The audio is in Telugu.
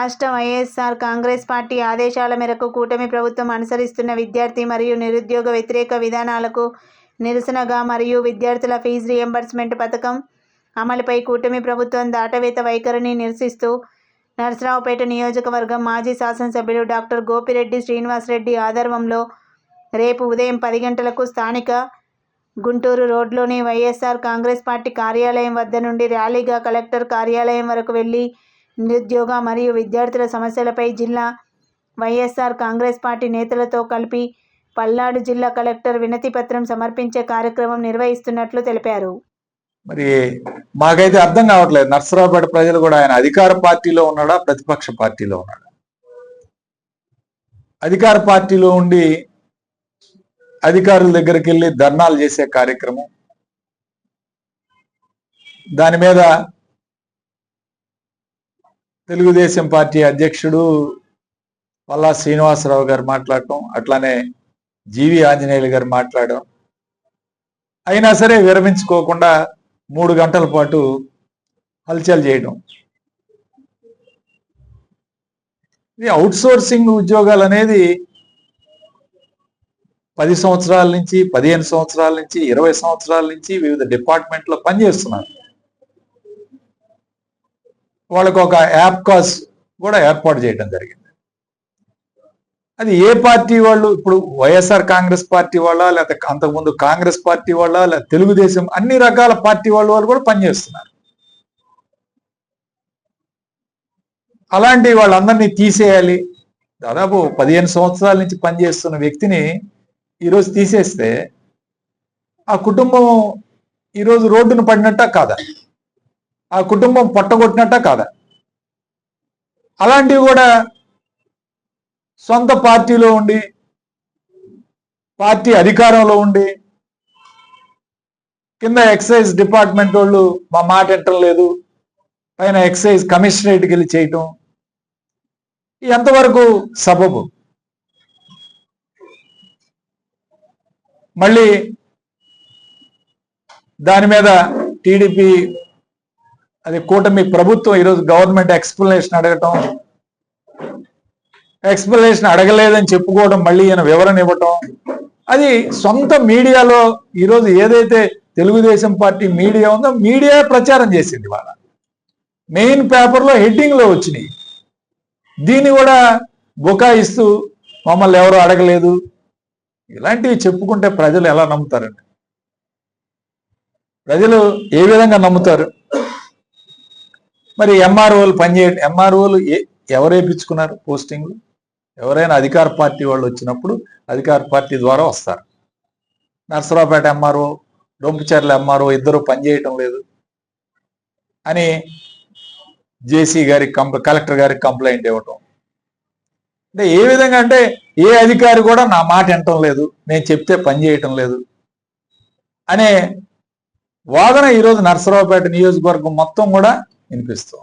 రాష్ట్ర వైఎస్ఆర్ కాంగ్రెస్ పార్టీ ఆదేశాల మేరకు కూటమి ప్రభుత్వం అనుసరిస్తున్న విద్యార్థి మరియు నిరుద్యోగ వ్యతిరేక విధానాలకు నిరసనగా మరియు విద్యార్థుల ఫీజు రీయింబర్స్మెంట్ పథకం అమలుపై కూటమి ప్రభుత్వం దాటవేత వైఖరిని నిరసిస్తూ నరసరావుపేట నియోజకవర్గం మాజీ శాసనసభ్యులు డాక్టర్ గోపిరెడ్డి శ్రీనివాసరెడ్డి ఆధ్వర్యంలో రేపు ఉదయం 10 గంటలకు స్థానిక గుంటూరు రోడ్లోని వైఎస్ఆర్ కాంగ్రెస్ పార్టీ కార్యాలయం వద్ద నుండి ర్యాలీగా కలెక్టర్ కార్యాలయం వరకు వెళ్లి నిరుద్యోగ మరియు విద్యార్థుల సమస్యలపై జిల్లా వైఎస్ఆర్ కాంగ్రెస్ పార్టీ నేతలతో కలిపి పల్నాడు జిల్లా కలెక్టర్ వినతి పత్రం సమర్పించే కార్యక్రమం నిర్వహిస్తున్నట్లు తెలిపారు. మరి మాకైతే అర్థం కావట్లేదు, నర్సరావుపేట ప్రజలు కూడా ఆయన అధికార పార్టీలో ఉన్నాడా ప్రతిపక్ష పార్టీలో ఉన్నాడా? అధికార పార్టీలో ఉండి అధికారుల దగ్గరికి వెళ్ళి ధర్నాలు చేసే కార్యక్రమం, దాని మీద తెలుగుదేశం పార్టీ అధ్యక్షుడు పల్లా శ్రీనివాసరావు గారు మాట్లాడటం, అట్లానే జీవి ఆంజనేయులు గారు మాట్లాడడం, అయినా సరే విరమించుకోకుండా 3 గంటల పాటు హల్చల్ చేయడం. ఇది అవుట్ సోర్సింగ్ ఉద్యోగాలు అనేది 10 సంవత్సరాల నుంచి 15 సంవత్సరాల నుంచి 20 సంవత్సరాల నుంచి వివిధ డిపార్ట్మెంట్లో పనిచేస్తున్నారు. వాళ్ళకు ఒక యాప్ కాస్ కూడా ఏర్పాటు చేయడం జరిగింది. అది ఏ పార్టీ వాళ్ళు, ఇప్పుడు వైఎస్ఆర్ కాంగ్రెస్ పార్టీ వాళ్ళ, లేకపోతే అంతకుముందు కాంగ్రెస్ పార్టీ వాళ్ళ, లేదా తెలుగుదేశం, అన్ని రకాల పార్టీ వాళ్ళు కూడా పనిచేస్తున్నారు. అలాంటి వాళ్ళందరినీ తీసేయాలి. దాదాపు 15 సంవత్సరాల నుంచి పనిచేస్తున్న వ్యక్తిని ఈరోజు తీసేస్తే ఆ కుటుంబం ఈరోజు రోడ్డును పడినట్ట కాదా? ఆ కుటుంబం పొట్టగొట్టినట్ట కాదా? అలాంటివి కూడా సొంత పార్టీలో ఉండి, పార్టీ అధికారంలో ఉండి, కింద ఎక్సైజ్ డిపార్ట్మెంట్ వాళ్ళు మా మాట వింటం లేదు, పైన ఎక్సైజ్ కమిషనరేట్కి వెళ్ళి చేయటం, ఎంతవరకు సబబు? మళ్ళీ దాని మీద టీడీపీ, అది కూటమి ప్రభుత్వం ఈరోజు గవర్నమెంట్ ఎక్స్ప్లెనేషన్ అడగటం, ఎక్స్ప్లెనేషన్ అడగలేదని చెప్పుకోవడం, మళ్ళీ ఈయన వివరణ ఇవ్వటం, అది సొంత మీడియాలో ఈరోజు ఏదైతే తెలుగుదేశం పార్టీ మీడియా ఉందో మీడియా ప్రచారం చేసింది. వాళ్ళ మెయిన్ పేపర్లో హెడ్డింగ్లో వచ్చినాయి. దీన్ని కూడా బుకాయిస్తూ మమ్మల్ని ఎవరు అడగలేదు, ఇలాంటివి చెప్పుకుంటే ప్రజలు ఎలా నమ్ముతారండి? ప్రజలు ఏ విధంగా నమ్ముతారు? మరి ఎంఆర్ఓలు ఎంఆర్ఓలు ఎవరు వేయించుకున్నారు పోస్టింగ్లు? ఎవరైనా అధికార పార్టీ వాళ్ళు వచ్చినప్పుడు అధికార పార్టీ ద్వారా వస్తారు. నర్సరావుపేట ఎంఆర్ఓ, రొంపిచెర్ల ఎంఆర్ఓ ఇద్దరు పనిచేయటం లేదు అని జేసీ గారికి కలెక్టర్ గారికి కంప్లైంట్ ఇవ్వటం. అంటే ఏ విధంగా అంటే ఏ అధికారి కూడా నా మాట వినటం లేదు, నేను చెప్తే పని చేయటం లేదు అనే వాదన ఈరోజు నర్సరావుపేట నియోజకవర్గం మొత్తం కూడా వినిపిస్తాం.